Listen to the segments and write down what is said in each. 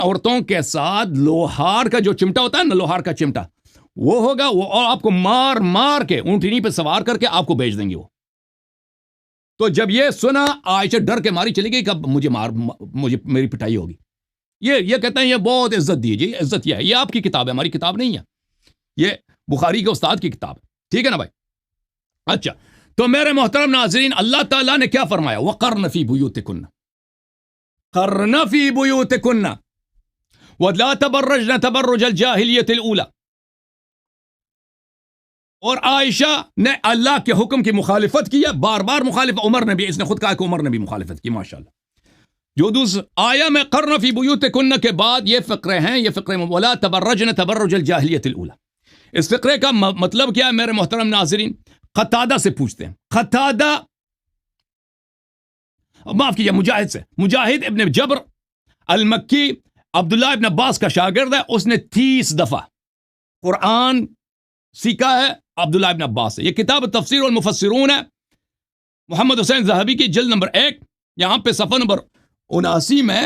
عورتوں کے ساتھ لوہار کا جو چمٹا ہوتا ہے نا، لوہار کا چمٹا وہ ہوگا، وہ اور آپ کو مار مار کے اونٹنی پہ سوار کر کے آپ کو بیچ دیں گے وہ. تو جب یہ سنا عائشہ ڈر کے ماری چلی گئی کہ مجھے میری پٹائی ہوگی. یہ کہتے ہیں یہ بہت عزت دیجیے، عزت یہ ہے، یہ آپ کی کتاب ہے، ہماری کتاب نہیں ہے، یہ بخاری کے استاد کی کتاب ہے. ٹھیک ہے نا بھائی؟ اچھا، تو میرے محترم ناظرین، اللہ تعالیٰ نے کیا فرمایا؟ وَقَرْنَ فِي بُيُوتِكُنَّ، قَرْنَ فِي بُيُوتِكُنَّ وَلَا تَبَرَّجْنَ تَبَرُّجَ الْجَاهِلِيَّةِ الْأُولَى. اور عائشہ نے اللہ کے حکم کی مخالفت کی ہے، بار بار مخالفت. عمر نے بھی، اس نے خود کہا کہ عمر نے بھی مخالفت کی. ماشاءاللہ. جو آیا میں قرن فی بیوتکن کے بعد یہ فقرے ہیں، یہ فقرے میں ولا تبرجن تبرج الجاہلیت الاولی. اس فقرے کا مطلب کیا ہے میرے محترم ناظرین؟ قتادہ سے پوچھتے ہیں. قتادہ، معاف کیجیے، مجاہد سے. مجاہد ابن جبر المکی عبداللہ ابن عباس کا شاگرد ہے. اس نے 30 دفعہ قرآن سیکھا ہے عبداللہ ابن عباس سے. یہ کتاب تفسیر والمفسرون ہے، محمد حسین ذہبی کی جلد نمبر 1، یہاں پہ صفحہ نمبر 79 میں،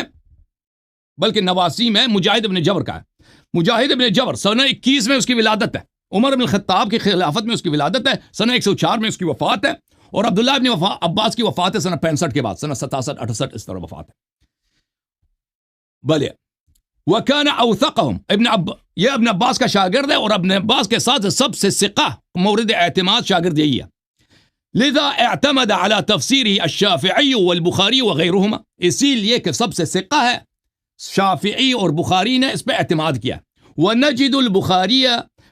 بلکہ 89 میں مجاہد ابن جبر کا ہے. مجاہد ابن جبر سنہ 21 میں اس کی ولادت ہے. عمر بن الخطاب کی خلافت میں اس کی ولادت ہے. سنہ 104 میں اس کی وفات ہے. اور عبداللہ ابن عباس کی وفات ہے سنہ 65 کے بعد، سنہ 67 68 اس طرح وفات ہے. بلے وَكَانَ أَوْثَقَهُمْ، یہ ابن عباس کا شاگرد ہے، اور ابن عباس کے ساتھ سب سے ثقہ مورد اعتماد شاگرد یہی ہے. لذا اعتمد على تفسیره الشافعی والبخاری وغیرهما، اسی لیے کہ سب سے ثقہ ہے، شافعی اور بخاری نے اس پہ اعتماد کیا. ونجد البخاری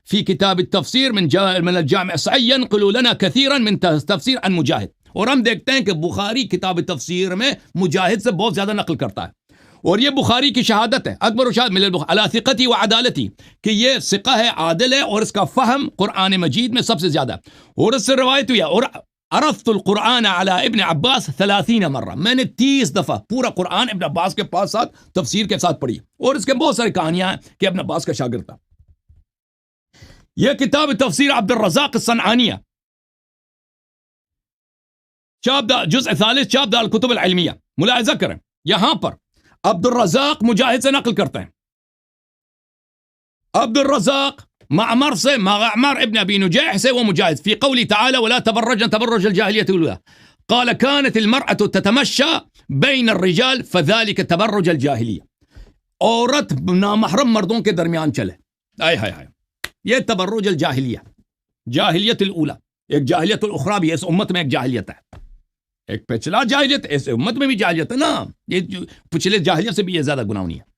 فی کتاب التفسیر من الجامع الصحیح ينقل لنا كثيرا من تفسیر عن مجاہد. اور ہم دیکھتے ہیں کہ بخاری کتاب تفسیر میں مجاہد سے بہت زیادہ نقل کرتا ہے. اور یہ بخاری کی شہادت ہے، اکبر شاہد مل علی ثقتی و عدالتی، کہ یہ ثقہ ہے، عادل ہے، اور اس کا فہم قرآن مجید میں سب سے زیادہ ہے. اور اس سے روایت ہوئی ہے. اور عرفت القرآن علی ابن عباس 30 مرہ، میں نے 30 دفعہ پورا قرآن ابن عباس کے پاس ساتھ تفسیر کے ساتھ پڑھی. اور اس کے بہت ساری کہانیاں ہیں کہ ابن عباس کا شاگرد تھا. یہ کتاب تفسیر عبد الرزاق الصنعانیہ، جزء ثالث، چاپ دار الکتب العلمیہ. ملاحظہ کریں، یہاں پر عبد الرزاق مجاہد سے نقل کرتے ہیں. عبد الرزاق معمر سے، معمر ابن ابی نجیح سے، وہ مجاہد. فی قولی تعالی ولا تبرجن تبرج الجاہلیۃ الاولى قال كانت المرأة تتمشى بین الرجال فذلك تبرج الجاہلیہ. عورت نامحرم مردوں کے درمیان چلے، آئے ہائے ہائے، یہ تبرج الجاہلیہ، جاہلیت الاولى. ایک جاہلیت الاخرى بھی، اس امت میں ایک جاہلیت ہے، ایک پچھلا جاہلیت، اس امت میں بھی جاہلیت ہے نا. یہ پچھلے جاہلیت سے بھی یہ زیادہ گناہونی ہے.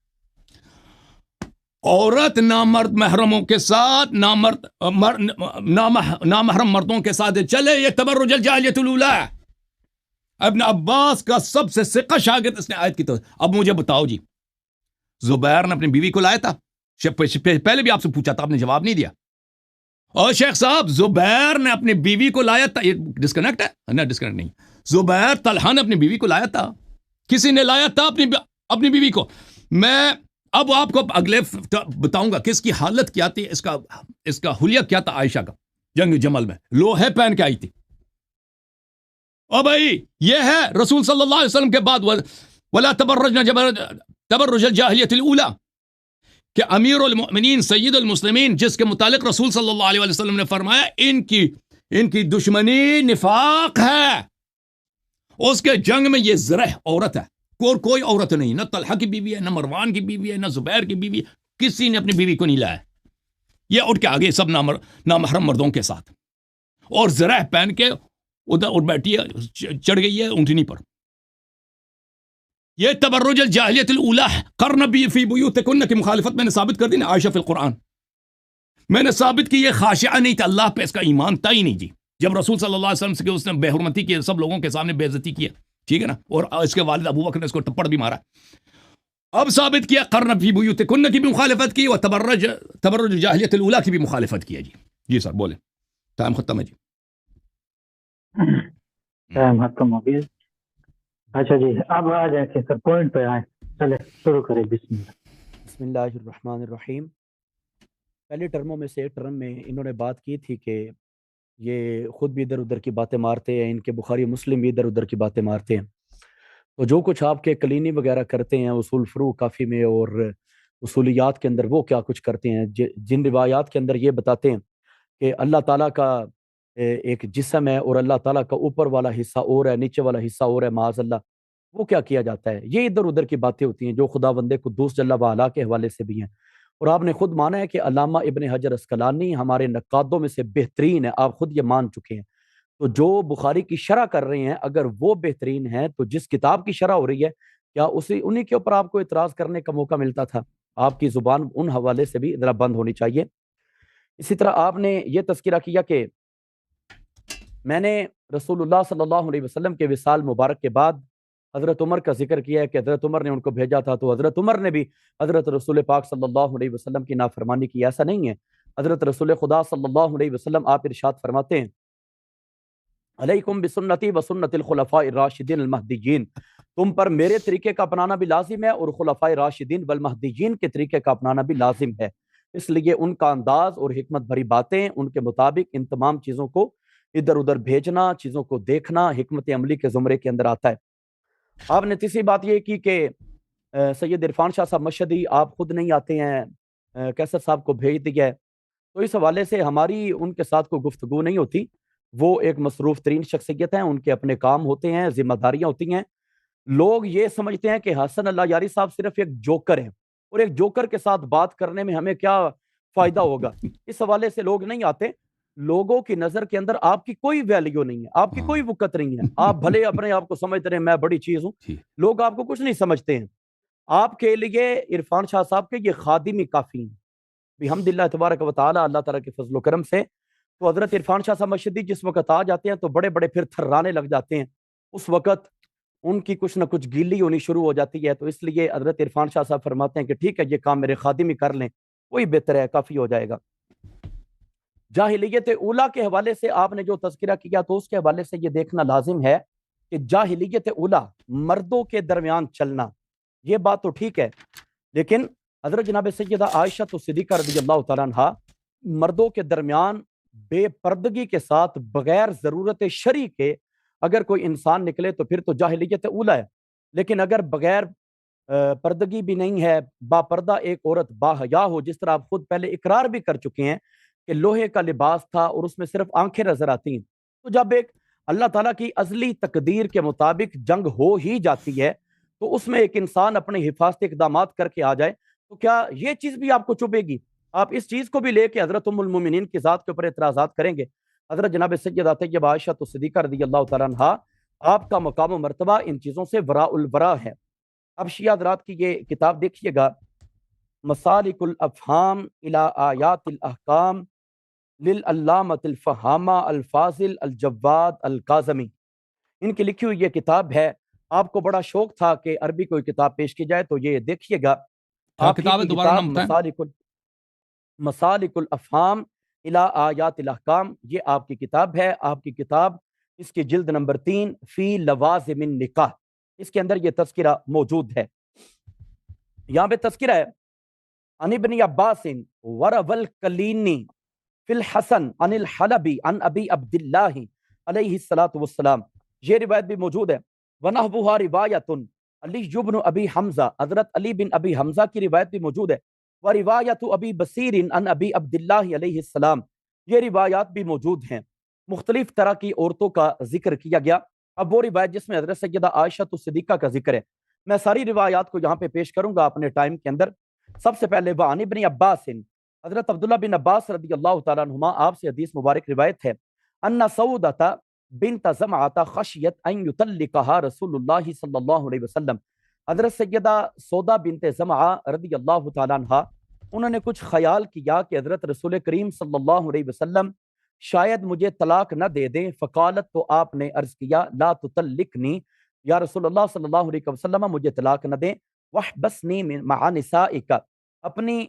عورت نامرد محرموں کے ساتھ، نامحرم مردوں کے ساتھ چلے، یہ تبرج الجاہلیت الاولى ہے. ابن عباس کا سب سے ثقہ شاگرد اس نے آیت کی تو. اب مجھے بتاؤ جی، زبیر نے اپنی بیوی کو لایا تھا؟ پہلے بھی آپ سے پوچھا تھا، آپ نے جواب نہیں دیا. اور شیخ صاحب، زبیر نے اپنی بیوی کو لایا تھا. یہ ڈسکنیکٹ ہے؟ نہ ڈسکنیکٹ نہیں. زبیر طلحہ نے اپنی بیوی کو لایا تھا. کسی نے لایا تھا اپنی بیوی کو. میں اب آپ کو اگلے بتاؤں گا کہ اس کی حالت کیا تھی، اس کا حلیہ کیا تھا. عائشہ کا جنگ جمل میں لوہے پہن کے آئی تھی. او بھائی، یہ ہے رسول صلی اللہ علیہ وسلم کے بعد ولا تبرجن تبرج الجاہلیۃ الاولى، کہ امیر المؤمنین سید المسلمین، جس کے متعلق رسول صلی اللہ علیہ وسلم نے فرمایا ان کی دشمنی نفاق ہے، اس کے جنگ میں یہ زرہ عورت ہے. اور کوئی عورت نہیں، نہ طلحہ کی بیوی ہے، نہ مروان کی بیوی ہے، نہ زبیر کی بیوی ہے. کسی نے اپنی بیوی کو نہیں لایا. یہ اٹھ کے آگے سب نامحرم مردوں کے ساتھ، اور زرہ پہن کے ادھر اٹھ بیٹھی ہے، چڑھ گئی ہے اونٹنی پر. یہ تبرج الجاہلیت الاولى ہے. قرن فی بیوتکن کی مخالفت میں نے ثابت کر دی نا. عائشہ فی القرآن میں نے ثابت کی یہ خاشعہ نہیں تھا، اللہ پہ اس کا ایمان تھا ہی نہیں جی. جب رسول صلی اللہ علیہ وسلم سے اس نے بے حرمتی کی، سب لوگوں کے سامنے بے عزتی کی ہے، ٹھیک ہے نا. اور اس کے والد ابو بکر نے اس کو ٹپڑ بھی مارا. اب ثابت کیا قرن فی بیوتکن کی بھی مخالفت کی، اور تبرج الجاہلیت الاولى کی بھی مخالفت کی ہے جی. جی سر بولیں، ٹائم ختم ہے جی. ٹائم ختم ہو گیا. اچھا جی، اب آ جائیں کہ سر پوائنٹ پہ آئیں. چلے شروع کریں. بسم اللہ الرحمن الرحیم. پہلی ٹرموں میں سے ایک ٹرم میں انہوں نے بات کی تھی کہ یہ خود بھی ادھر ادھر کی باتیں مارتے ہیں، ان کے بخاری مسلم بھی ادھر ادھر کی باتیں مارتے ہیں. تو جو کچھ آپ کے کلینی وغیرہ کرتے ہیں اصول فروع کافی میں اور اصولیات کے اندر، وہ کیا کچھ کرتے ہیں؟ جن روایات کے اندر یہ بتاتے ہیں کہ اللہ تعالیٰ کا ایک جسم ہے اور اللہ تعالیٰ کا اوپر والا حصہ اور ہے، نیچے والا حصہ اور ہے، معاذ اللہ، وہ کیا کیا جاتا ہے؟ یہ ادھر ادھر کی باتیں ہوتی ہیں جو خدا بندے قدوس جل وعلا کے حوالے سے بھی ہیں، اور آپ نے خود مانا ہے کہ علامہ ابن حجر اسقلانی ہمارے نقادوں میں سے بہترین ہے، آپ خود یہ مان چکے ہیں۔ تو جو بخاری کی شرح کر رہے ہیں، اگر وہ بہترین ہیں تو جس کتاب کی شرح ہو رہی ہے، کیا انہی کے اوپر آپ کو اعتراض کرنے کا موقع ملتا تھا؟ آپ کی زبان ان حوالے سے بھی ذرا بند ہونی چاہیے۔ اسی طرح آپ نے یہ تذکرہ کیا کہ میں نے رسول اللہ صلی اللہ علیہ وسلم کے وصال مبارک کے بعد حضرت عمر کا ذکر کیا ہے کہ حضرت عمر نے ان کو بھیجا تھا، تو حضرت عمر نے بھی حضرت رسول پاک صلی اللہ علیہ وسلم کی نافرمانی کی۔ ایسا نہیں ہے، حضرت رسول خدا صلی اللہ علیہ وسلم آپ ارشاد فرماتے ہیں، علیکم بسنتی وسنت الخلفاء الراشدین المہدیین، تم پر میرے طریقے کا اپنانا بھی لازم ہے اور خلفاء راشدین والمہدیین کے طریقے کا اپنانا بھی لازم ہے۔ اس لیے ان کا انداز اور حکمت بھری باتیں، ان کے مطابق ان تمام چیزوں کو ادھر ادھر بھیجنا، چیزوں کو دیکھنا حکمت عملی کے زمرے کے اندر آتا ہے۔ آپ نے تیسری بات یہ کی کہ سید عرفان شاہ صاحب مشہدی آپ خود نہیں آتے ہیں، کیسر صاحب کو بھیج دیا ہے، تو اس حوالے سے ہماری ان کے ساتھ کوئی گفتگو نہیں ہوتی۔ وہ ایک مصروف ترین شخصیت ہیں، ان کے اپنے کام ہوتے ہیں، ذمہ داریاں ہوتی ہیں۔ لوگ یہ سمجھتے ہیں کہ حسن اللہ یاری صاحب صرف ایک جوکر ہیں، اور ایک جوکر کے ساتھ بات کرنے میں ہمیں کیا فائدہ ہوگا، اس حوالے سے لوگ نہیں آتے۔ لوگوں کی نظر کے اندر آپ کی کوئی ویلیو نہیں ہے، آپ کی کوئی وقت نہیں ہے، آپ بھلے اپنے آپ کو سمجھتے رہے میں بڑی چیز ہوں، لوگ آپ کو کچھ نہیں سمجھتے ہیں۔ آپ کے لیے عرفان شاہ صاحب کے یہ خادم ہی کافی ہیں بحمد اللہ تبارک و تعالی، اللہ تعالیٰ کے فضل و کرم سے۔ تو حضرت عرفان شاہ صاحب مشدی جس وقت آ جاتے ہیں تو بڑے بڑے پھر تھرانے لگ جاتے ہیں، اس وقت ان کی کچھ نہ کچھ گیلی ہونی شروع ہو جاتی ہے۔ تو اس لیے حضرت عرفان شاہ صاحب فرماتے ہیں کہ ٹھیک ہے، یہ کام میرے خادم ہی کر لیں، وہی بہتر ہے، کافی ہو جائے گا۔ جاہلیت اولیٰ کے حوالے سے آپ نے جو تذکرہ کیا، تو اس کے حوالے سے یہ دیکھنا لازم ہے کہ جاہلیت اولیٰ مردوں کے درمیان چلنا، یہ بات تو ٹھیک ہے، لیکن حضرت جناب سیدہ عائشہ صدیقہ رضی اللہ تعالیٰ عنہا مردوں کے درمیان بے پردگی کے ساتھ بغیر ضرورت شرعی کے اگر کوئی انسان نکلے تو پھر تو جاہلیت اولیٰ ہے، لیکن اگر بغیر پردگی بھی نہیں ہے، با پردہ ایک عورت با حیا ہو، جس طرح آپ خود پہلے اقرار بھی کر چکے ہیں کہ لوہے کا لباس تھا اور اس میں صرف آنکھیں نظر آتی ہیں، تو جب ایک اللہ تعالیٰ کی ازلی تقدیر کے مطابق جنگ ہو ہی جاتی ہے تو اس میں ایک انسان اپنے حفاظتی اقدامات کر کے آ جائے، تو کیا یہ چیز بھی آپ کو چبھے گی؟ آپ اس چیز کو بھی لے کے حضرت ام المومنین کی ذات کے اوپر اعتراضات کریں گے؟ حضرت جناب سیدہ طیبہ عائشہ صدیقہ رضی اللہ تعالیٰ عنہا، آپ کا مقام و مرتبہ ان چیزوں سے وراء الورا ہے۔ اب شیعہ حضرات کی یہ کتاب دیکھیے گا، مسالک الافہام الی آیات الاحکام للعلامۃ الفہامہ الفاضل الجواد الکاظمی، ان کی لکھی ہوئی یہ کتاب ہے۔ آپ کو بڑا شوق تھا کہ عربی کوئی کتاب پیش کی جائے، تو یہ دیکھیے گا، آپ کتاب ہے؟ کی دوبارہ کتاب نام بتائیں۔ مسالک الافہام الی آیات الاحکام، یہ آپ کی کتاب ہے۔ آپ کی کتاب، اس کی جلد نمبر 3 فی لوازم النکاح، اس کے اندر یہ تذکرہ موجود ہے۔ یہاں پہ تذکرہ ہے، عن ابن عباس وروى الکلینی فی الحسن عن الحلبی عن ابی عبداللہ علیہ الصلاۃ والسلام، یہ روایت بھی موجود ہے۔ ونحوها روایت علی بن ابی حمزہ، حضرت علی بن ابی حمزہ کی روایت بھی موجود ہے۔ وروایت ابی بصیر عن ابی عبداللہ علیہ السلام، یہ روایات بھی موجود ہیں۔ مختلف طرح کی عورتوں کا ذکر کیا گیا۔ اب وہ روایت جس میں حضرت سیدہ عائشہ صدیقہ کا ذکر ہے، میں ساری روایات کو یہاں پہ پیش کروں گا اپنے ٹائم کے اندر۔ سب سے پہلے وعن ابن عباس، حضرت عبداللہ بن عباس رضی اللہ تعالیٰ عنہما، آپ سے حدیث مبارک روایت ہے، ان سعودۃ بنت زمعۃ خشیت ان یطلقها رسول اللہ صلی اللہ علیہ وسلم، حضرت سیدہ سودا بنت زمعہ رضی اللہ تعالیٰ عنہ، انہوں نے کچھ خیال کیا کہ حضرت رسول کریم صلی اللہ علیہ وسلم شاید مجھے طلاق نہ دے دیں، فقالت، تو آپ نے عرض کیا، لا تطلقنی، یا رسول اللہ صلی اللہ علیہ وسلم مجھے طلاق نہ دیں، واحبسنی مع نسائک، اپنی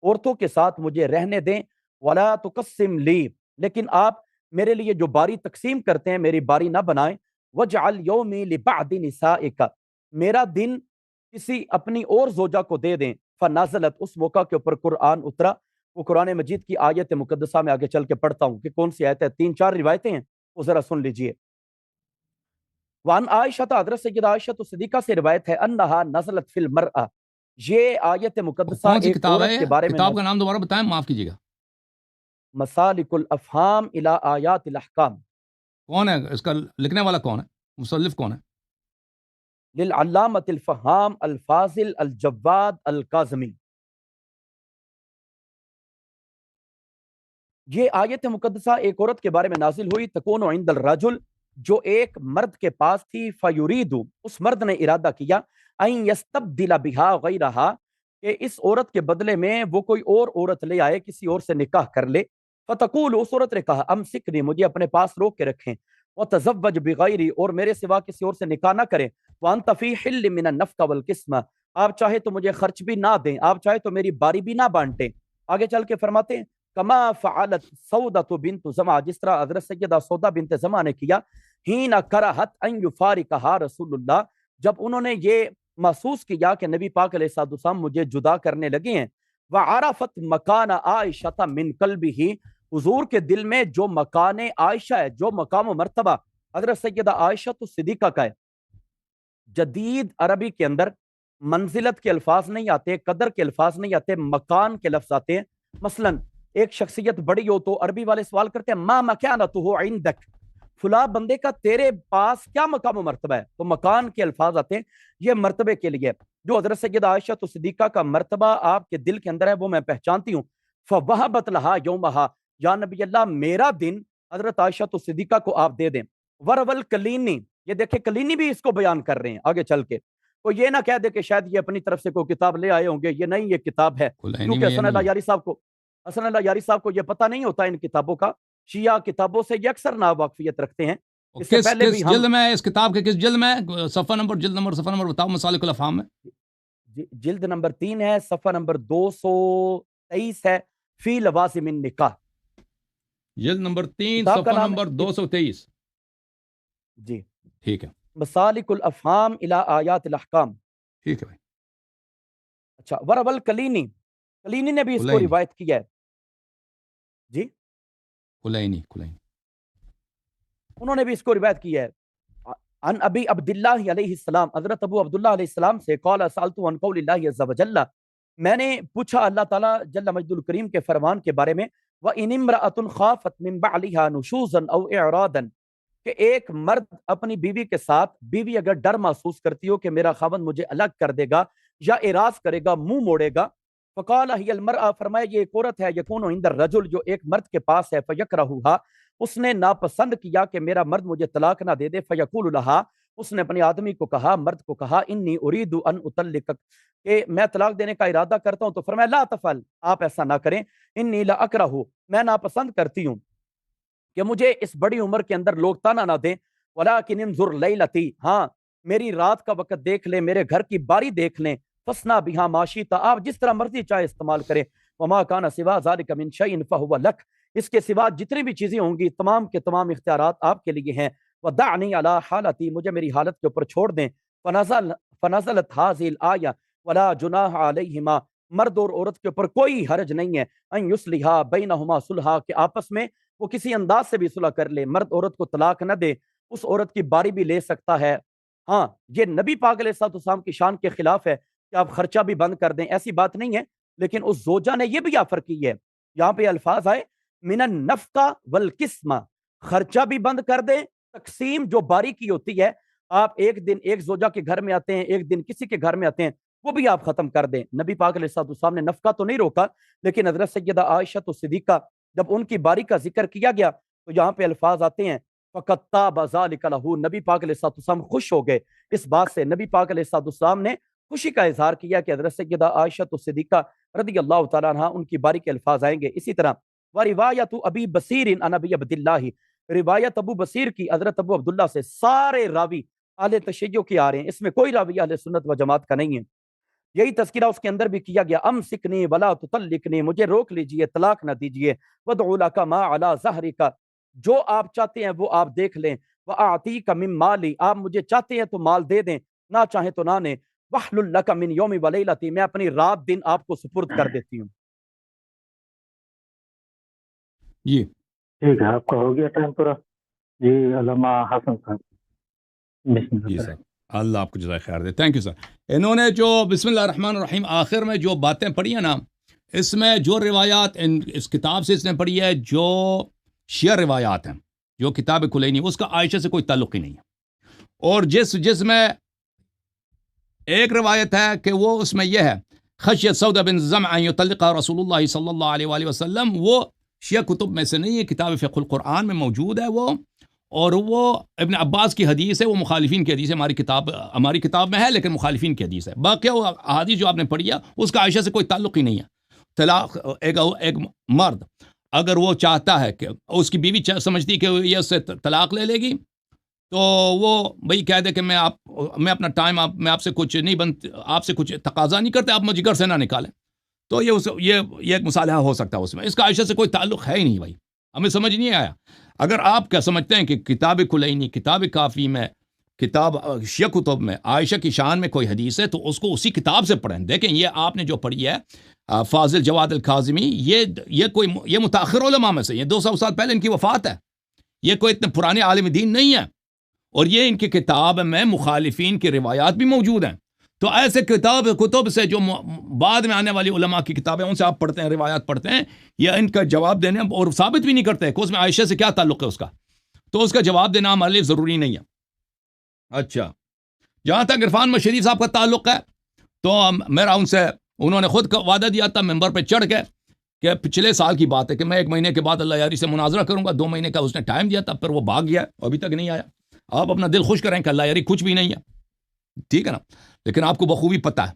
عورتوں کے ساتھ مجھے رہنے دیں، ولا تقسم لی، لیکن آپ میرے لیے جو باری تقسیم کرتے ہیں میری باری نہ بنائیں، وجعل یومی لبعض نسائک، میرا دن کسی اپنی اور زوجہ کو دے دیں۔ فنازلت، اس موقع کے اوپر قرآن اترا، وہ قرآن مجید کی آیت مقدسہ میں آگے چل کے پڑھتا ہوں کہ کون سی آیت ہے، 3-4 روایتیں ہیں، وہ ذرا سن لیجئے۔ وان عائشہ حضرت سیدہ عائشہ صدیقہ سے روایت ہے انہا نزلت فی المرأہ، یہ آیت مقدسہ کون سی ایک کتاب ہے عورت کے یہ؟ بارے میں کتاب کا نام دوبارہ بتائیں، معاف کیجیے گا۔ مسالک الافہام الی آیات الاحکام، کون ہے اس کا لکھنے والا، کون ہے مصنف، کون ہے؟ للعلامۃ الفہام الفاضل الجواد الکاظمی۔ یہ آیت مقدسہ ایک عورت کے بارے میں نازل ہوئی، تکون عند الرجل، جو ایک مرد کے پاس تھی، فیرید، اس مرد نے ارادہ کیا، ان یستبدل بہا غیرہا، کہ اس عورت کے بدلے میں وہ کوئی اور عورت لے آئے، کسی اور سے نکاح کر لے۔ فتقول، اس عورت نے کہا، امسکنی، مجھے اپنے پاس روک کے رکھیں، وتزوج بغیری، اور میرے سوا کسی اور سے نکاح نہ کریں، وانت فی حل من النفقہ والقسمہ، آپ چاہے تو مجھے خرچ بھی نہ دیں، آپ چاہے تو میری باری بھی نہ بانٹیں۔ آگے چل کے فرماتے ہیں، کما فعلت سودۃ بنت زمعہ، جس طرح حضرت سیدہ سودا بنت زمعہ نے کیا، ہین کرہت ان یفارقہا رسول اللہ، جب انہوں نے یہ محسوس کیا کہ نبی پاک علیہ الصلوۃ والسلام مجھے جدا کرنے لگے ہیں، وعرفت مکان عائشہ من قلبہ، حضور کے دل میں جو مکان عائشہ ہے، جو مقام و مرتبہ حضرت سیدہ عائشہ تو صدیقہ کا ہے۔ جدید عربی کے اندر منزلت کے الفاظ نہیں آتے، قدر کے الفاظ نہیں آتے، مکان کے لفظ آتے ہیں۔ مثلا ایک شخصیت بڑی ہو تو عربی والے سوال کرتے ہیں، ما مکانتہ عندک، فلاں بندے کا تیرے پاس کیا مقام و مرتبہ ہے، تو مکان کے الفاظ آتے ہیں، یہ مرتبے کے لیے۔ جو حضرت سیدہ عائشہ تو صدیقہ کا مرتبہ آپ کے دل کے اندر ہے، وہ میں پہچانتی ہوں۔ فوہبت لہا یومہا، یا نبی اللہ میرا دن حضرت عائشہ تو صدیقہ کو آپ دے دیں۔ ورول کلینی، یہ دیکھیں کلینی بھی اس کو بیان کر رہے ہیں آگے چل کے، کوئی یہ نہ کہہ دے کہ شاید یہ اپنی طرف سے کوئی کتاب لے آئے ہوں گے، یہ نہیں، یہ کتاب ہے، کلینی کیونکہ میں یہ نہیں ہے۔ حسن اللہ یاری صاحب کو یہ پتہ نہیں ہوتا ان کتابوں کا، شیعہ کتابوں سے یہ اکثر ناواقفیت رکھتے ہیں۔ اور اس سے کس پہلے کس بھی ہم جلد میں ہے اس کتاب کے، کس جلد میں ہے؟ صفحہ نمبر، جلد نمبر، صفحہ نمبر بتاؤ، مسالک الافہام میں۔ جلد نمبر 3 ہے، صفحہ نمبر 223 ہے، فی لوازم النکاح، جلد نمبر 3 کتاب کا صفحہ نام نمبر ہے 223۔ جی، ٹھیک ہے، مسالک الافہام الی آیات الاحکام۔ ٹھیک ہے بھائی۔ اچھا، ورول کلینی، کلینی نے بھی اس کو کلینی، روایت کیا ہے جی، کلینی، کلینی۔ انہوں نے بھی اس کو روایت کی ہے۔ عن ابی عبداللہ علیہ السلام، حضرت ابو عبداللہ علیہ السلام سے، قال سألت عن قول اللہ عز وجل، میں نے پوچھا اللہ تعالیٰ جل مجد الکریم کے فرمان کے بارے میں، وَإِنِ امْرَأَةٌ خَافَتْ مِنْ بَعْلِهَا نُشُوزًا أَوْ إِعْرَاضًا، کہ ایک مرد اپنی بیوی کے ساتھ، بیوی اگر ڈر محسوس کرتی ہو کہ میرا خاوند مجھے الگ کر دے گا یا اعراض کرے گا، منہ موڑے گا، فقال ہی المرأة، فرمایا یہ ایک عورت ہے، یکون عند الرجل، جو ایک مرد کے پاس ہے، فیکرہوها، اس نے ناپسند کیا کہ میرا مرد مجھے طلاق نہ دے دے، فیقول لہا، اس نے اپنے آدمی کو کہا، مرد کو کہا، انی ارید ان اطلقک، کہ میں طلاق دینے کا ارادہ کرتا ہوں، تو فرمایا لا تفعل، آپ ایسا نہ کریں، انی لا اکرہ، میں ناپسند کرتی ہوں کہ مجھے اس بڑی عمر کے اندر لوگ تانا نہ دیں، ولیکن انظر لیلتی، ہاں میری رات کا وقت دیکھ لیں، میرے گھر کی باری دیکھ لیں، فسنا بہا ماشیتا، آپ جس طرح مرضی چاہے استعمال کریں، وما کان سوا ذلک من شیء فہو لک، اس کے سوا جتنی بھی چیزیں ہوں گی تمام کے تمام اختیارات آپ کے لیے ہیں، ودعنی علی حالتی، مجھے میری حالت کے اوپر چھوڑ دیں، فنزلت هذه الآیہ ولا جناح علیہما، مرد اور عورت کے اوپر کوئی حرج نہیں ہے، ان یصلحا بینہما صلحا، کہ آپس میں وہ کسی انداز سے بھی صلح کر لے، مرد عورت کو طلاق نہ دے، اس عورت کی باری بھی لے سکتا ہے۔ ہاں یہ نبی پاک علیہ الصلوۃ والسلام کی شان کے خلاف ہے کہ آپ خرچہ بھی بند کر دیں، ایسی بات نہیں ہے، لیکن اس زوجہ نے یہ بھی آفر کی ہے، یہاں پہ الفاظ آئے من النفقہ والقسمہ، خرچہ بھی بند کر دیں، تقسیم جو باری کی ہوتی ہے، آپ ایک دن ایک زوجہ کے گھر میں آتے ہیں، ایک دن کسی کے گھر میں آتے ہیں، وہ بھی آپ ختم کر دیں۔ نبی پاک علیہ الصلوۃ والسلام نے نفقہ تو نہیں روکا، لیکن حضرت سیدہ عائشہ تو صدیقہ، جب ان کی باری کا ذکر کیا گیا تو یہاں پہ الفاظ آتے ہیں فَقَدْ طَابَ ذَلِكَ لَهُ، نبی پاک علیہ الصلوۃ والسلام خوش ہو گئے اس بات سے، نبی پاک علیہ الصلوۃ والسلام نے خوشی کا اظہار کیا کہ حضرت سیدہ عائشہ تو صدیقہ رضی اللہ تعالیٰ عنہ ان کی باری کے الفاظ آئیں گے۔ اسی طرح وَرِوَایَةُ أَبِي بَصِيرٍ عَنْ أَبِي عَبْدِ اللَّهِ، روایت ابو بصیر کی حضرت ابو عبداللہ سے، سارے راوی اہل تشیع کے آ رہے ہیں، اس میں کوئی راوی اہل سنت و جماعت کا نہیں ہے۔ یہی تذکرہ اس کے اندر بھی کیا گیا، امسکنی ولا تطلقنی، مجھے روک لیجئے، طلاق نہ دیجئے، وادع لک ما علی ظہرک، جو آپ چاہتے ہیں وہ آپ دیکھ لیں، واعطیک من مالی، آپ مجھے چاہتے ہیں تو مال دے دیں، نہ چاہیں تو نہ دیں، واحلل لک من یومی ولیلتی، میں اپنی رات دن آپ کو سپرد کر دیتی ہوں۔ جی ٹھیک ہے، آپ کا ہو گیا ٹائم پورا جی، علامہ حسن صاحب۔ بسم اللہ جی کریں۔ سر، اللہ آپ کو جزائے خیر دے، تھینک یو سر۔ انہوں نے جو بسم اللہ الرحمن الرحیم آخر میں جو باتیں پڑھی ہیں نا، اس میں جو روایات اس کتاب سے اس نے پڑھی ہے، جو شیعہ روایات ہیں، جو کتاب کلینی، اس کا عائشہ سے کوئی تعلق ہی نہیں ہے۔ اور جس میں ایک روایت ہے کہ وہ اس میں یہ ہے، خشیت سودا بن زمع ان یطلق رسول اللہ صلی اللہ علیہ وآلہ وسلم، وہ شیعہ کتب میں سے نہیں ہے، کتاب فقہ القرآن میں موجود ہے وہ، اور وہ ابن عباس کی حدیث ہے، وہ مخالفین کی حدیث ہے، ہماری کتاب میں ہے لیکن مخالفین کی حدیث ہے۔ باقی وہ حدیث جو آپ نے پڑھی ہے اس کا عائشہ سے کوئی تعلق ہی نہیں ہے۔ طلاق، ایک مرد اگر وہ چاہتا ہے کہ اس کی بیوی سمجھتی کہ یہ اس سے طلاق لے لے گی، تو وہ بھائی کہہ دے کہ میں اپنا ٹائم میں آپ سے کچھ نہیں آپ سے کچھ تقاضا نہیں کرتے، آپ مجھے گھر سے نہ نکالیں، تو یہ ایک مصالحہ ہو سکتا ہے اس میں۔ اس کا عائشہ سے کوئی تعلق ہے ہی نہیں بھائی، ہمیں سمجھ نہیں آیا۔ اگر آپ کیا سمجھتے ہیں کہ کتاب کلینی، کتاب کافی میں، کتاب شیعہ کتب میں عائشہ کی شان میں کوئی حدیث ہے تو اس کو اسی کتاب سے پڑھیں۔ دیکھیں یہ آپ نے جو پڑھی ہے فاضل جواد الکاظمی، یہ متاخر علماء میں سے، یہ 200 سال پہلے ان کی وفات ہے، یہ کوئی اتنے پرانے عالم دین نہیں ہے، اور یہ ان کی کتاب میں مخالفین کی روایات بھی موجود ہیں۔ تو ایسے کتب سے جو بعد میں آنے والی علماء کی کتابیں ان سے آپ پڑھتے ہیں، روایات پڑھتے ہیں، یا ان کا جواب دینے اور ثابت بھی نہیں کرتے کہ اس میں عائشہ سے کیا تعلق ہے اس کا، تو اس کا جواب دینا ہمارے لیے ضروری نہیں ہے۔ اچھا، جہاں تک عرفان میں شریف صاحب کا تعلق ہے، تو میرا ان سے، انہوں نے خود وعدہ دیا تھا ممبر پہ چڑھ کے کہ پچھلے سال کی بات ہے کہ میں 1 مہینے کے بعد اللہ یاری سے مناظرہ کروں گا، 2 مہینے کا اس نے ٹائم دیا تھا، پھر وہ بھاگ گیا، ابھی تک نہیں آیا۔ آپ اپنا دل خوش کریں کہ اللہ یاری کچھ بھی نہیں ہے، ٹھیک ہے نا، لیکن آپ کو بخوبی پتہ ہے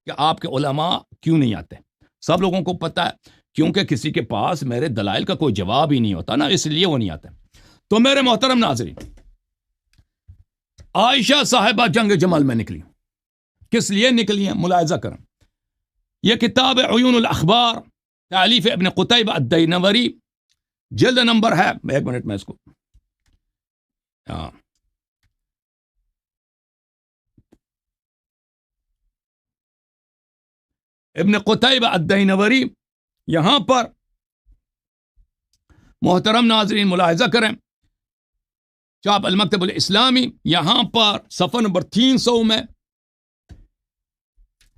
کہ آپ کے علماء کیوں نہیں آتے، سب لوگوں کو پتہ ہے، کیونکہ کسی کے پاس میرے دلائل کا کوئی جواب ہی نہیں ہوتا نا، اس لیے وہ نہیں آتے۔ تو میرے محترم ناظرین، عائشہ صاحبہ جنگ جمل میں نکلی، کس لیے نکلی ہیں ملاحظہ کریں۔ یہ کتاب عیون الاخبار، تالیف ابن قتیبہ الدینوری، جلد نمبر ہے، 1 منٹ میں اس کو ابن قتیبہ الدینوری، یہاں پر محترم ناظرین ملاحظہ کریں، چاپ المکتب الاسلامی، یہاں پر صفحہ نمبر 300 میں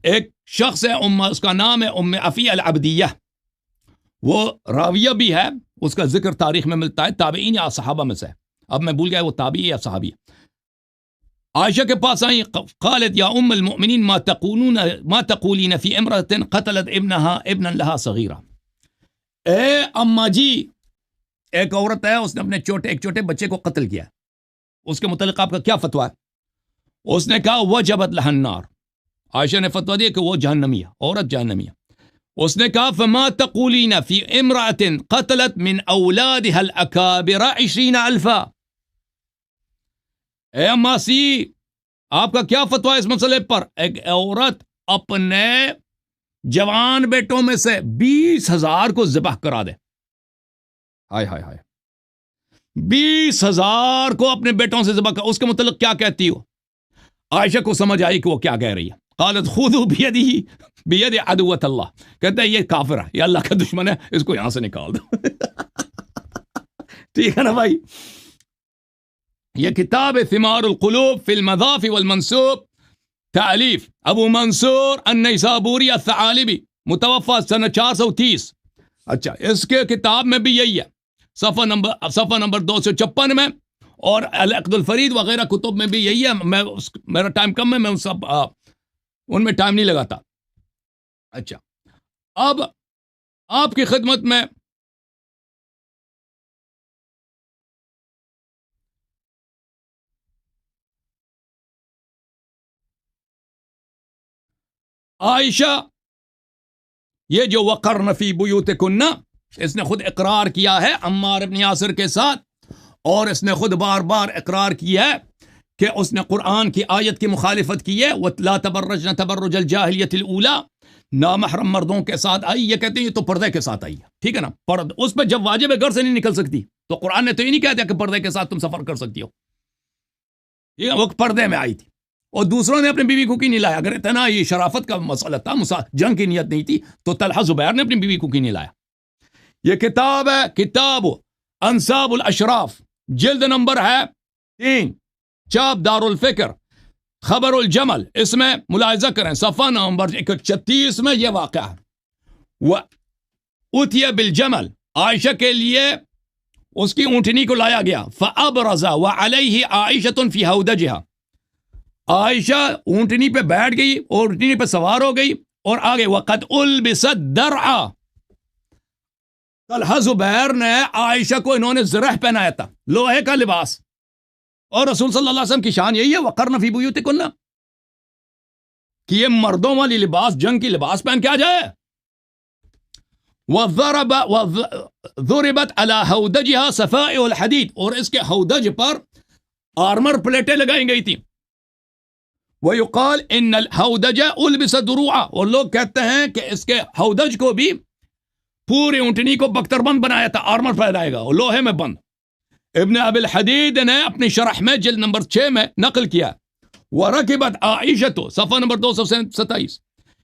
ایک شخص ہے، اس کا نام ہے ام عفیہ العبدیہ، وہ راویہ بھی ہے، اس کا ذکر تاریخ میں ملتا ہے، تابعین یا صحابہ میں سے، اب میں بھول گیا وہ تابعی یا صحابی۔ عائشہ کے پاس آئی، قالت یا ام المؤمنین ما تقولین فی امرأۃ قتلت ابنا لها صغیرہ، اے اما جی، ایک عورت ہے، اس نے اپنے ایک چھوٹے بچے کو قتل کیا، اس کے متعلق آپ کا کیا فتویٰ ہے؟ اس نے کہا وجبت لها النار، عائشہ نے فتویٰ دیا کہ وہ جہنمی ہے، عورت جہنمی ہے۔ اس نے کہا فما تقولین فی امرأة قتلت من اولادها الاکابر 20,000، اے ماسی، آپ کا کیا فتویٰ اس مسئلے پر؟ ایک عورت اپنے جوان بیٹوں میں سے 20,000 کو ذبح کرا دے، ہائے ہائے ہائے، 20,000 کو اپنے بیٹوں سے ذبح کر، اس کے متعلق کیا کہتی ہو؟ عائشہ کو سمجھ آئی کہ وہ کیا کہہ رہی ہے، قالت خذوا بید عدوۃ اللہ، کہتے ہیں یہ کافر ہے، یہ اللہ کا دشمن ہے، اس کو یہاں سے نکال دو۔ ٹھیک ہے نا بھائی، یہ کتاب ثمار القلوب فی المضاف والمنسوب، تالیف ابو منصور النیسابوری الثعالبی، متوفى سنہ 430۔ اچھا، اس کے کتاب میں بھی یہی ہے، صفحہ نمبر 256 میں، اور العقد الفرید وغیرہ کتب میں بھی یہی ہے۔ میرا ٹائم کم ہے، میں ان میں ٹائم نہیں لگاتا۔ اچھا، اب آپ کی خدمت میں عائشہ، یہ جو وقرن فی بیوتکن، اس نے خود اقرار کیا ہے عمار ابن یاسر کے ساتھ، اور اس نے خود بار بار اقرار کیا ہے کہ اس نے قرآن کی آیت کی مخالفت کی ہے، وَلَا تَبَرَّجْنَ تَبَرُّجَ الْجَاهِلِيَّةِ الْأُولَى، نامحرم مردوں کے ساتھ آئی، یہ کہتے ہیں یہ تو پردے کے ساتھ آئی ہے، ٹھیک ہے نا، اس پہ جب واجب ہے گھر سے نہیں نکل سکتی، تو قرآن نے تو یہ نہیں کہہ دیا کہ پردے کے ساتھ تم سفر کر سکتی ہو، یہ وہ پردے میں آئی تھی، اور دوسروں نے اپنی بیوی کو کی نہیں لایا۔ اگر اتنا یہ شرافت کا مسئلہ تھا، جنگ کی نیت نہیں تھی، تو طلحہ زبیر نے اپنی بیوی کو کی نہیں لایا۔ یہ کتاب ہے، کتاب انصاب الاشراف، جلد نمبر ہے 3، چاپ دار الفکر خبر الجمل، اس میں ملاحظہ کریں صفحہ نمبر 136 میں یہ واقعہ ہے. وَأُتِيَ بِالْجَمَلِ، عائشہ کے لیے اس کی اونٹنی کو لایا گیا. فَأَبْرَزَ وَعَلَيْهِ عَائِشَةٌ فِي هَوْدَجِهَا، عائشہ اونٹنی پہ بیٹھ گئی، اونٹنی پہ سوار ہو گئی اور آگے وَقَدْ أُلْبِسَتْ دَرْعًا، طلحہ زبیر نے عائشہ کو انہوں نے زرہ پہنایا تھا، لوہے کا لباس. اور رسول صلی اللہ علیہ وسلم کی شان یہی ہے وَقَرْنَ فِي بُيُوتِكُنَّ، کہ یہ مردوں والی لباس، جنگ کی لباس پہن کے آ جائے. وَضُرِبَتْ عَلَى هَوْدَجِهَا صَفَائِعُ الْحَدِيدِ، اور اس کے ہودج پر آرمر پلیٹیں لگائی گئی تھیں. وَيُقَالْ إِنَّ الْهَوْدَجَ أُلْبِسَ دُرُوعًا، اور لوگ کہتے ہیں کہ اس کے ہودج کو بھی پوری اونٹنی کو بختر بند بنایا تھا، آرمر پہنائے گا لوہے میں بند. ابن ابی الحدید نے اپنی شرح میں جلد نمبر 6 میں نقل کیا. وَرَكِبَتْ عَائِشَةُ، صفحہ نمبر 227،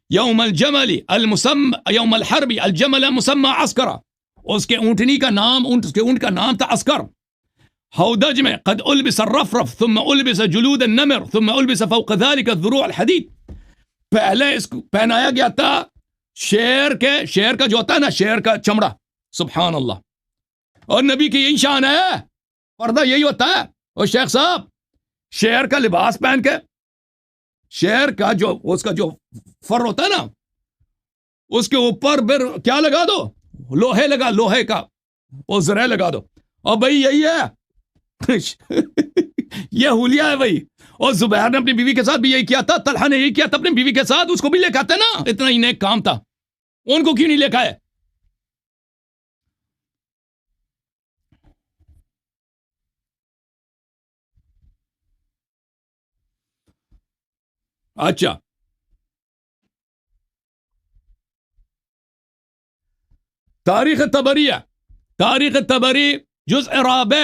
یوم الجمل المسمى یوم الحرب الجمل مسمى عسکرا، اس کے اونٹنی کا نام، اس کے اونٹ کا نام تھا عسکر. ہودج میں قد البس الرفرف ثم البس جلود النمر ثم البس فوق ذلك الذروع الحديد، پہلے اس کو پہنایا گیا تھا شیر کا جو ہوتا ہے نا، شیر کا چمڑا. سبحان اللہ. اور نبی کی یہی شان ہے، پردہ یہی ہوتا ہے. اور شیخ صاحب شیر کا لباس پہن کے، شیر کا جو اس کا جو فر ہوتا ہے نا، اس کے اوپر پھر کیا لگا دو، لوہے کا وہ زرہ لگا دو. اور بھائی یہی ہے یہ حلیہ ہے بھائی. اور زبیر نے اپنی بیوی کے ساتھ بھی یہی کیا تھا، طلحہ نے یہی کیا تھا اپنی بیوی کے ساتھ. اس کو بھی لے کے آتے نا، اتنا ہی نیک کام تھا، ان کو کیوں نہیں لے کے آئے؟ اچھا، تاریخ تبری جزء رابع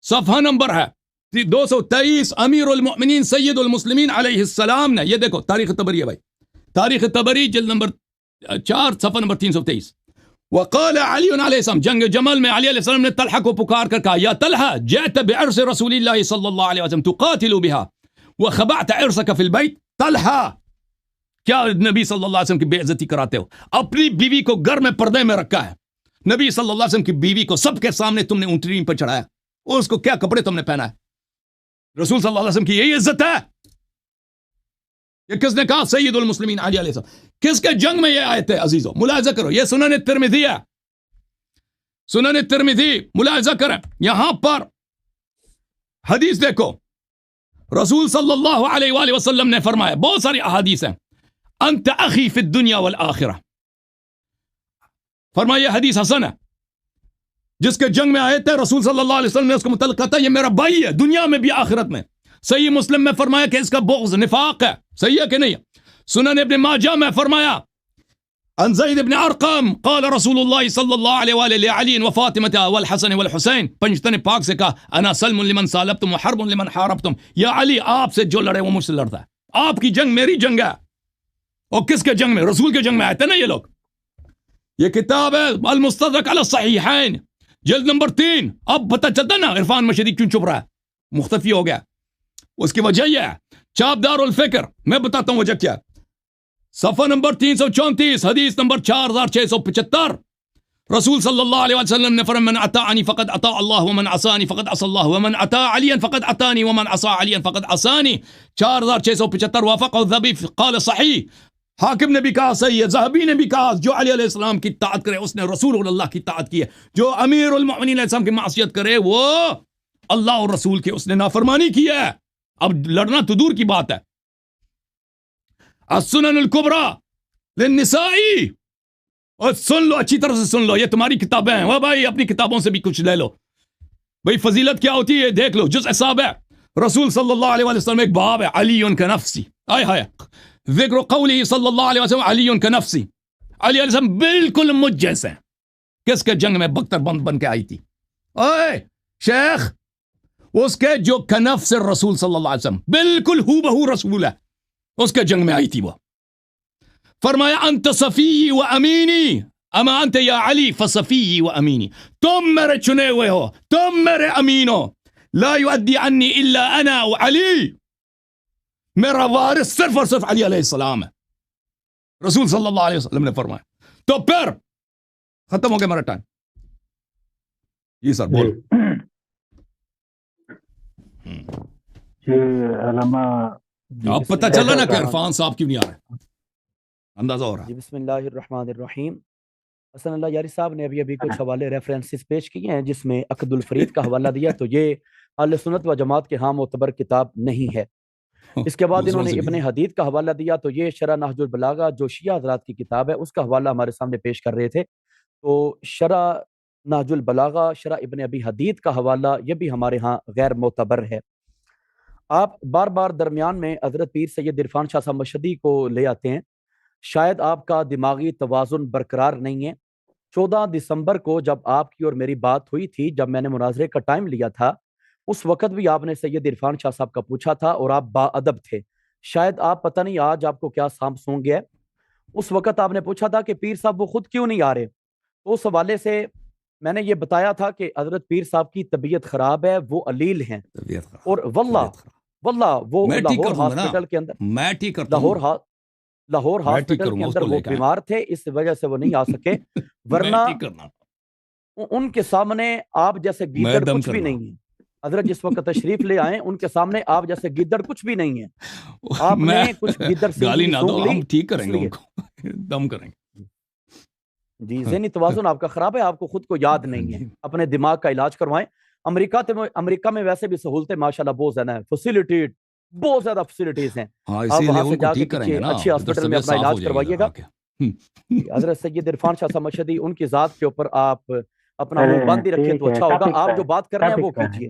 صفحہ نمبر ہے 223. امیر المؤمنین سید المسلمین علیہ السلام نے، یہ دیکھو تاریخ تبری ہے بھائی، تاریخ تبری جلد نمبر 4 صفحہ نمبر 323. وقال علی علیہ السلام، جنگ جمل میں علی علیہ السلام نے طلحہ کو پکار کر کہا، یا طلحہ جئت بعرس رسول اللہ صلی اللہ علیہ وسلم تقاتل بها وخبعت عرسك في البيت. طلحہ کیا نبی صلی اللہ علیہ وسلم کی بے عزتی کراتے ہو؟ اپنی بیوی کو گھر میں پردے میں رکھا ہے، نبی صلی اللہ علیہ وسلم کی بیوی کو سب کے سامنے تم نے اونٹنی پر چڑھایا، اور اس کو کیا کپڑے تم نے پہنا ہے؟ رسول صلی اللہ علیہ وسلم کی یہی عزت ہے. یہ کس نے کہا؟ سید المسلمین علی علیہ السلام. کس کے جنگ میں یہ آیت ہے عزیزو؟ ملاحظہ کرو، یہ سنن ترمذی ہے، سنن ترمذی، ملاحظہ کریں. یہاں پر حدیث دیکھو، رسول صلی اللہ علیہ وآلہ وسلم نے فرمایا، بہت ساری احادیث ہیں، انت اخی فی الدنیا والآخرہ. فرمایا یہ حدیث حسن ہے. جس کے جنگ میں آئے تھے رسول صلی اللہ علیہ وسلم نے اس کو متعلق کہا تھا یہ میرا بھائی ہے، دنیا میں بھی آخرت میں. صحیح مسلم میں فرمایا کہ اس کا بغض نفاق ہے. صحیح ہے کہ نہیں؟ سنن ابن ماجہ میں فرمایا عن زید بن ارقم قال رسول اللہ صلی اللہ علیہ وآلہ لعلی وفاطمہ والحسن والحسین، پنجتن پاک سے کہا انا سلم لمن سالبتم وحرب لمن حاربتم. یا علی، آپ سے جو لڑے وہ مجھ سے لڑتا ہے، آپ کی جنگ میری جنگ ہے. اور کس کے جنگ میں؟ رسول کے جنگ میں آئے تھے نا یہ لوگ. یہ کتاب ہے المستدرک علی الصحیحین جلد نمبر 3. اب پتہ چلتا نا عرفان مشہدی کیوں چپ رہا ہے، مختفی ہو گیا. اس کی وجہ یہ ہے، چاپ دار الفکر میں بتاتا ہوں وجہ کیا. صفحہ نمبر 334 حدیث نمبر 4675. رسول صلی اللہ علیہ وسلم نے فرمایا من اطاعنی فقد اطاع اللہ ومن عصانی فقد عصى اللہ ومن اطاع علیا فقد اطاعنی ومن عصى علیا فقد عصانی. 4675 وافق الذهبی قال صحیح. حاکم نے بھی کہا صحیح ہے، ذہبی نے بھی کہا جو علی علیہ السلام کی اطاعت کرے اس نے رسول اللہ کی اطاعت کی ہے، جو امیر المؤمنین علیہ السلام کی معصیت کرے وہ اللہ اور رسول کے اس نے نافرمانی کی ہے. اب لڑنا تو دور کی بات ہے. السنن الکبریٰ للنسائی، اور سن لو اچھی طرح سے سن لو، یہ تمہاری کتابیں ہیں، وہ بھائی اپنی کتابوں سے بھی کچھ لے لو. بھائی فضیلت کیا ہوتی ہے دیکھ لو، جزء 7 رسول صلی اللہ علیہ وسلم ایک باب ہے علی کا نفسی. آئے ہائے ذکر قولی صلی اللہ علیہ وسلم علی کا نفسی. علی علیہ السلام بالکل مجھ جیسے ہیں. کس کے جنگ میں بختر بند بن کے آئی تھی؟ اوے شیخ، اس کے جو کنفس رسول صلی اللہ علیہ وسلم بالکل ہو بہو رسول ہے، اس کے جنگ میں آئی تھی وہ. فرمایا انت صفی و امینی، اما انت یا علی فصفی و امینی، تم میرے چنے ہوئے ہو، تم میرے امین ہو، لا يؤدي عني الا انا وعلی، میرا وارث صرف اور صرف علی علیہ السلام ہے، رسول صلی اللہ علیہ وسلم نے فرمایا۔ تو پھر ختم ہو گیا میرا ٹائم۔ جی سر بول۔ جی علامہ اب پتہ چلا نا کہ عرفان صاحب کیوں نہیں آ رہے، اندازہ ہو رہا جی بسم اللہ الرحمن الرحیم۔ حسن اللہ یاری صاحب نے ابھی کچھ حوالے ریفرنسز پیش کیے ہیں جس میں عقد الفرید کا حوالہ دیا، تو یہ اہل سنت و جماعت کے ہاں معتبر کتاب نہیں ہے۔ اس کے بعد انہوں نے ابن حدید کا حوالہ دیا، تو یہ شرح نہج البلاغہ جو شیعہ حضرات کی کتاب ہے اس کا حوالہ ہمارے سامنے پیش کر رہے تھے، تو شرح نہج البلاغہ شرح ابن ابی حدید کا حوالہ یہ بھی ہمارے ہاں غیر معتبر ہے۔ آپ بار بار درمیان میں حضرت پیر سید عرفان شاہ صاحب مشہدی کو لے آتے ہیں، شاید آپ کا دماغی توازن برقرار نہیں ہے۔ 14 دسمبر کو جب آپ کی اور میری بات ہوئی تھی، جب میں نے مناظرے کا ٹائم لیا تھا، اس وقت بھی آپ نے سید عرفان شاہ صاحب کا پوچھا تھا اور آپ با ادب تھے۔ شاید آپ پتہ نہیں آج آپ کو کیا سانپ سونگ گیا ہے۔ اس وقت آپ نے پوچھا تھا کہ پیر صاحب وہ خود کیوں نہیں آ رہے، تو اس حوالے سے میں نے یہ بتایا تھا کہ حضرت پیر صاحب کی طبیعت خراب ہے، وہ علیل ہیں، اور واللہ وہ لاہور ہاسپٹل کے اندر میں ٹھیک کرتا ہوں، لاہور ہاسپٹل کے اندر وہ بیمار تھے، اس وجہ سے وہ نہیں آ سکے، ورنہ ان کے سامنے آپ جیسے گیدڑ کچھ بھی نہیں ہے۔ حضرت جس وقت تشریف لے آئیں ان کے سامنے آپ جیسے گیدڑ کچھ بھی نہیں ہے۔ آپ نے کچھ گیدڑ گالی نہ دو، سونگ لی، ہم ٹھیک کریں گے ان کو، دم کریں گے۔ جی ذہنی توازن آپ کا خراب ہے، آپ کو خود کو یاد نہیں ہے، اپنے دماغ کا علاج کروائیں۔ امریکہ میں ویسے بھی سہولتیں ماشاءاللہ بہت زیادہ ہیں، فیسیلیٹی بہت زیادہ فیسیلیٹیز ہیں، آپ وہاں سے جا کے کسی اچھے ہاسپٹل میں اپنا علاج کروائیے گا۔ حضرت سید عرفان شاہ صاحب مشہدی ان کی ذات کے اوپر آپ اپنا منہ بند ہی رکھیں تو اچھا ہوگا، آپ جو بات کر رہے ہیں وہ کیجیے۔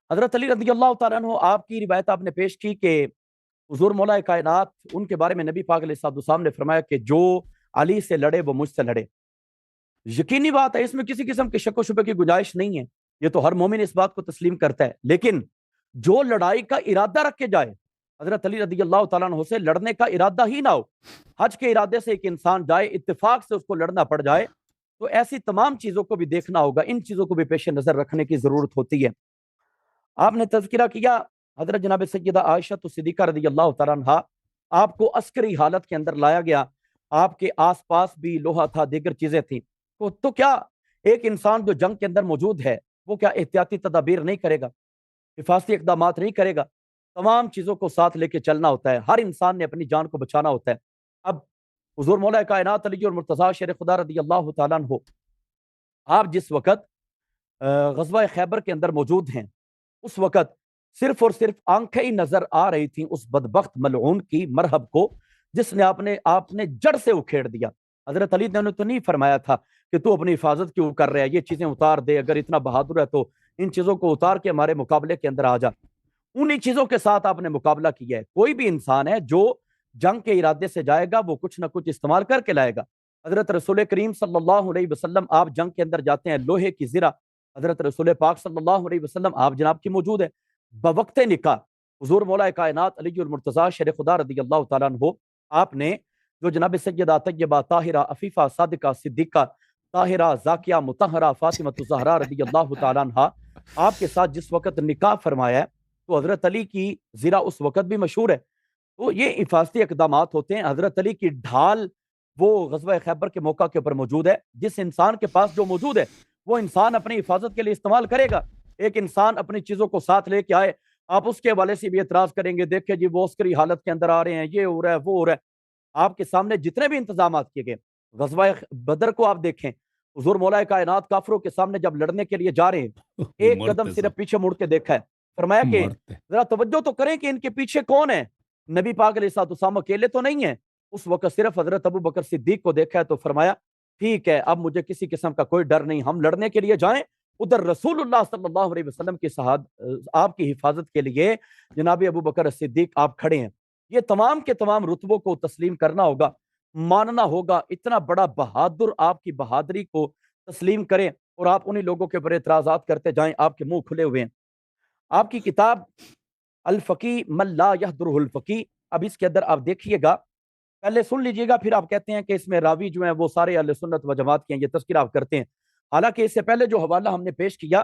حضرت علی رضی اللہ تعالیٰ عنہ، آپ کی روایت آپ نے پیش کی کہ حضور مولا کائنات ان کے بارے میں نبی پاک علیہ السلام نے فرمایا کہ جو علی سے لڑے وہ مجھ سے لڑے۔ یقینی بات ہے، اس میں کسی قسم کے شک و شبہ کی گنجائش نہیں ہے، یہ تو ہر مومن اس بات کو تسلیم کرتا ہے، لیکن جو لڑائی کا ارادہ رکھ کے جائے، حضرت علی رضی اللہ تعالیٰ عنہ سے لڑنے کا ارادہ ہی نہ ہو، حج کے ارادے سے ایک انسان جائے، اتفاق سے اس کو لڑنا پڑ جائے، تو ایسی تمام چیزوں کو بھی دیکھنا ہوگا، ان چیزوں کو بھی پیش نظر رکھنے کی ضرورت ہوتی ہے۔ آپ نے تذکرہ کیا حضرت جناب سیدہ عائشہ صدیقہ رضی اللہ تعالیٰ عنہا، آپ کو عسکری حالت کے اندر لایا گیا، آپ کے آس پاس بھی لوہا تھا، دیگر چیزیں تھیں، تو کیا ایک انسان جو جنگ کے اندر موجود ہے وہ کیا احتیاطی تدابیر نہیں کرے گا، حفاظتی اقدامات نہیں کرے گا؟ تمام چیزوں کو ساتھ لے کے چلنا ہوتا ہے، ہر انسان نے اپنی جان کو بچانا ہوتا ہے۔ اب حضور مولا کائنات علی اور مرتضیٰ شیر خدا رضی اللہ تعالیٰ عنہ، آپ جس وقت غزوہ خیبر کے اندر موجود ہیں، اس وقت صرف اور صرف آنکھیں ہی نظر آ رہی تھیں اس بدبخت ملعون کی، مرہب کو، جس نے آپ نے جڑ سے اکھیڑ دیا۔ حضرت علی نے تو نہیں فرمایا تھا کہ تو اپنی حفاظت کیوں کر رہا ہے، یہ چیزیں اتار دے، اگر اتنا بہادر ہے تو ان چیزوں کو اتار کے ہمارے مقابلے کے اندر آ جا۔ انہی چیزوں کے ساتھ آپ نے مقابلہ کیا ہے۔ کوئی بھی انسان ہے جو جنگ کے ارادے سے جائے گا وہ کچھ نہ کچھ استعمال کر کے لائے گا۔ حضرت رسول کریم صلی اللہ علیہ وسلم آپ جنگ کے اندر جاتے ہیں، لوہے کی زرہ حضرت رسول پاک صلی اللہ علیہ وسلم آپ جناب کی موجود ہے۔ بوقت نکاح حضور مولا کائنات علی المرتضیٰ شیر خدا رضی اللہ تعالیٰ عنہ، آپ نے جو جناب سیدہ طیبہ طاہرہ عفیفہ صادقہ صدیقہ طاہرہ زاکیہ مطہرہ فاطمہ الزہرا رضی اللہ تعالیٰ عنہ، آپ کے ساتھ جس وقت نکاح فرمایا ہے، تو حضرت علی کی زرہ اس وقت بھی مشہور ہے۔ تو یہ حفاظتی اقدامات ہوتے ہیں۔ حضرت علی کی ڈھال وہ غزوہ خیبر کے موقع کے اوپر موجود ہے، جس انسان کے پاس جو موجود ہے وہ انسان اپنی حفاظت کے لیے استعمال کرے گا۔ ایک انسان اپنی چیزوں کو ساتھ لے کے آئے، آپ اس کے حوالے سے بھی اعتراض کریں گے، دیکھیں جی وہ عسکری حالت کے اندر آ رہے ہیں، یہ ہو رہا ہے وہ ہو رہا ہے۔ آپ کے سامنے جتنے بھی انتظامات کیے گئے، غزوہ بدر کو آپ دیکھیں، حضور مولا کائنات کافروں کے سامنے جب لڑنے کے لیے جا رہے ہیں، ایک قدم صرف پیچھے مڑ کے دیکھا ہے، فرمایا کہ ذرا توجہ تو کریں کہ ان کے پیچھے کون ہے۔ نبی پاک علیہ السلام اکیلے تو نہیں ہیں، اس وقت صرف حضرت ابو بکر صدیق کو دیکھا ہے، تو فرمایا ٹھیک ہے، اب مجھے کسی قسم کا کوئی ڈر نہیں، ہم لڑنے کے لیے جائیں، ادھر رسول اللہ صلی اللہ علیہ وسلم کی آپ کی حفاظت کے لیے جناب ابو بکر صدیق آپ کھڑے ہیں۔ یہ تمام کے تمام رتبوں کو تسلیم کرنا ہوگا، ماننا ہوگا، اتنا بڑا بہادر آپ کی بہادری کو تسلیم کریں، اور آپ انہی لوگوں کے اوپر اعتراضات کرتے جائیں، آپ کے منہ کھلے ہوئے ہیں۔ آپ کی کتاب الفقی من لا یحضرہ الفقی، اب اس کے اندر آپ دیکھیے گا، پہلے سن لیجئے گا، پھر آپ کہتے ہیں کہ اس میں راوی جو ہیں وہ سارے اہل سنت و جماعت کے ہیں، یہ تذکرہ آپ کرتے ہیں۔ حالانکہ اس سے پہلے جو حوالہ ہم نے پیش کیا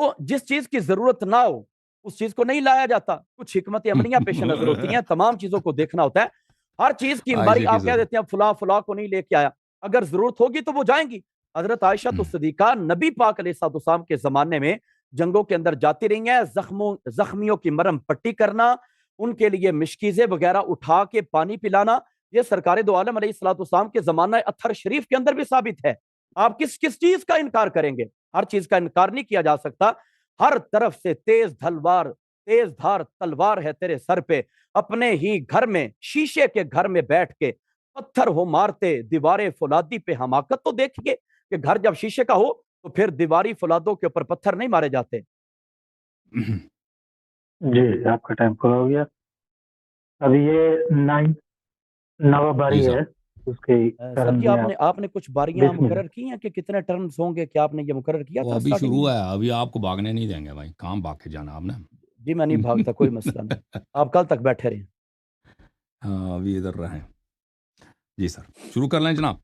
تو جس چیز کی ضرورت نہ ہو اس چیز کو نہیں لایا جاتا. کچھ حکمت عملیاں پیش نظر ہوتی ہیں, تمام چیزوں کو دیکھنا ہوتا ہے. ہر چیز کی انکوائری آپ کہہ دیتے ہیں فلاں فلاں کو نہیں لے کے آیا, اگر ضرورت ہوگی تو وہ جائیں گی. حضرت عائشہ تو صدیقہ نبی پاک علیہ السلام کے زمانے میں جنگوں کے اندر جاتی رہی ہیں, زخمیوں کی مرہم پٹی کرنا, ان کے لیے مشکیزیں وغیرہ اٹھا کے پانی پلانا, یہ سرکار دو عالم علیہ السلام کے زمانہ اطہر شریف کے اندر بھی ثابت ہے. آپ کس چیز کا انکار کریں گے؟ ہر چیز کا انکار نہیں کیا جا سکتا. ہر طرف سے تیز دھار تلوار ہے تیرے سر پہ, اپنے ہی گھر میں شیشے کے گھر میں بیٹھ کے پتھر ہو مارتے, دیواریں فولادی پہ حماقت تو دیکھیے کہ گھر جب شیشے کا ہو تو پھر دیواری فولادوں کے اوپر پتھر نہیں مارے جاتے. جی آپ کا ٹائم پورا ہو گیا. ابھی یہ 9 باری ہے اس کے سر جی, آپ نے کچھ باریاں مقرر کی ہیں کہ کتنے ٹرنز ہوں گے, کیا آپ نے یہ مقرر کیا تھا؟ ابھی شروع ہے, ابھی آپ کو بھاگنے نہیں دیں گے بھائی, کام بھاگ کے جانا آپ نے. جی میں نہیں بھاگتا, کوئی مسئلہ نہیں, آپ کل تک بیٹھے رہیں. ہاں ابھی ادھر رہیں. جی سر شروع کر لیں جناب.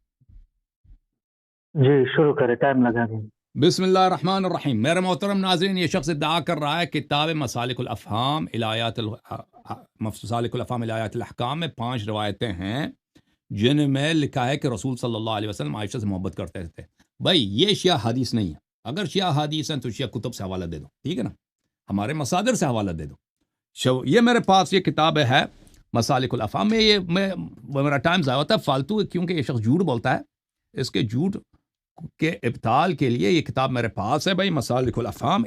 جی شروع کریں, ٹائم لگا دیں. بسم اللہ الرحمن الرحیم. میرے محترم ناظرین, یہ شخص ادعا کر رہا ہے کتاب مسالک الافہام الایات الاحکام میں 5 روایتیں ہیں جن میں لکھا ہے کہ رسول صلی اللہ علیہ وسلم عائشہ سے محبت کرتے تھے. بھائی یہ شیعہ حدیث نہیں ہے. اگر شیعہ حدیث ہیں تو شیعہ کتب سے حوالہ دے دو, ٹھیک ہے نا, ہمارے مصادر سے حوالہ دے دو. یہ میرے پاس یہ کتاب ہے مسالک الافہام میں. یہ میرا ٹائم ضائع ہوتا ہے فالتو, کیونکہ یہ شخص جھوٹ بولتا ہے. اس کے جھوٹ کے ابطال کے لیے یہ کتاب میرے پاس ہے بھائی, مسالک الافہام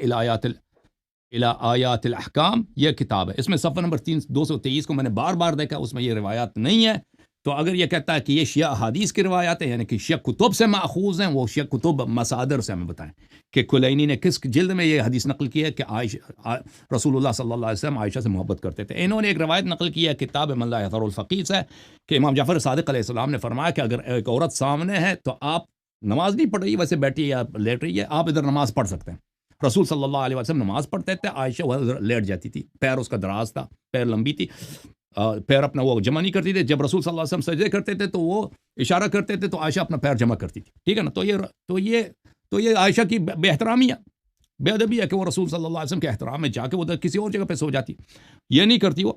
آیات الاحکام, یہ کتاب ہے. اس میں صفحہ نمبر 223 کو میں نے بار بار دیکھا, اس میں یہ روایات نہیں ہے. تو اگر یہ کہتا ہے کہ یہ شیعہ احادیث کی روایات ہیں, یعنی کہ شیعہ کتب سے ماخوذ ہیں, وہ شیعہ کتب مصادر سے ہمیں بتائیں کہ کلینی نے کس جلد میں یہ حدیث نقل کی ہے کہ رسول اللہ صلی اللہ علیہ وسلم عائشہ سے محبت کرتے تھے. انہوں نے ایک روایت نقل کی ہے کتاب من لا یظہر الفقیہ سے کہ امام جعفر صادق علیہ السلام نے فرمایا کہ اگر ایک عورت سامنے ہے تو آپ نماز نہیں پڑھ رہی, ویسے بیٹھی یا لیٹ رہی ہے, آپ ادھر نماز پڑھ سکتے ہیں. رسول صلی اللہ علیہ وسلم نماز پڑھتے تھے, عائشہ وہ لیٹ جاتی تھی, پیر اس کا دراز تھا, پیر لمبی تھی, پیر اپنا وہ جمع نہیں کرتی تھی. جب رسول صلی اللہ علیہ وسلم سجدے کرتے تھے تو وہ اشارہ کرتے تھے تو عائشہ اپنا پیر جمع کرتی تھی, ٹھیک ہے نا. تو یہ عائشہ کی بے احترامی ہے, بے ادبی ہے کہ وہ رسول صلی اللہ علیہ وسلم کے احترام میں جا کے ادھر کسی اور جگہ پہ سو جاتی, یہ نہیں کرتی وہ.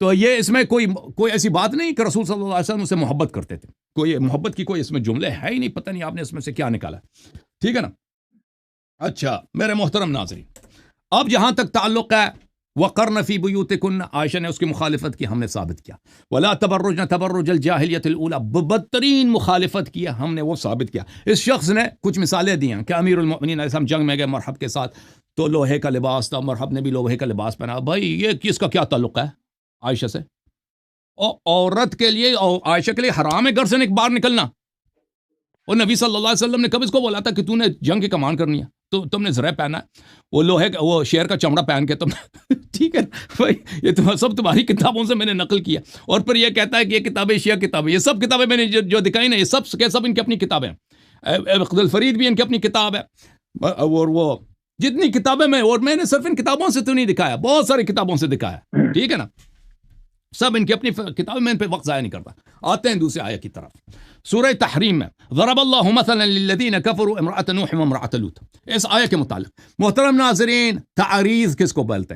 تو یہ اس میں کوئی ایسی بات نہیں کہ رسول صلی اللہ علیہ وسلم سے محبت کرتے تھے, کوئی محبت کی کوئی اس میں جملے ہے ہی نہیں, پتہ نہیں آپ نے اس میں سے کیا نکالا, ٹھیک ہے نا. اچھا میرے محترم ناظرین, اب جہاں تک تعلق ہے وقرن فی بیوتکن, عائشہ نے اس کی مخالفت کی, ہم نے ثابت کیا. ولا تبرجن تبرج الجاہلیت الاولی, بدترین مخالفت کی, ہم نے وہ ثابت کیا. اس شخص نے کچھ مثالیں دی ہیں کہ امیر المؤمنین علیہ السلام جنگ میں گئے مرحب کے ساتھ تو لوہے کا لباس تھا, مرحب نے بھی لوہے کا لباس پہنا. بھائی یہ کس کا کیا تعلق ہے عائشہ سے؟ اور عورت کے لیے, اور عائشہ کے لیے حرام ہے گھر سے باہر نکلنا. اور نبی صلی اللہ علیہ وسلم نے کب اس کو بولا تھا کہ تو نے جنگ کی کمان کرنی ہے تو تم نے زرہ پہنا ہے, وہ لوہے کا وہ شیر کا چمڑا پہن کے تم نے ٹھیک ہے بھائی, یہ سب تمہاری کتابوں سے میں نے نقل کیا. اور پھر یہ کہتا ہے کہ یہ کتابیں شیعہ کتابیں, یہ سب کتابیں میں نے جو دکھائی نا, یہ سب کے سب ان کی اپنی کتابیں ہیں. عقد الفرید بھی ان کی اپنی کتاب ہے, اور وہ جتنی کتابیں میں, اور میں نے صرف ان کتابوں سے تو نہیں دکھایا, بہت ساری کتابوں سے دکھایا, ٹھیک ہے نا. سب ان کی اپنی کتابیں, میں ان پہ وقت ضائع نہیں کرتا. آتے ہیں دوسرے آیت کی طرف. سورہ تحریم میں ضرب اللہ مثلا للذین کفروا امرأۃ نوح وامرأۃ لوط, اس آیت کے متعلق محترم ناظرین تعریض کس کو بولتے ہیں؟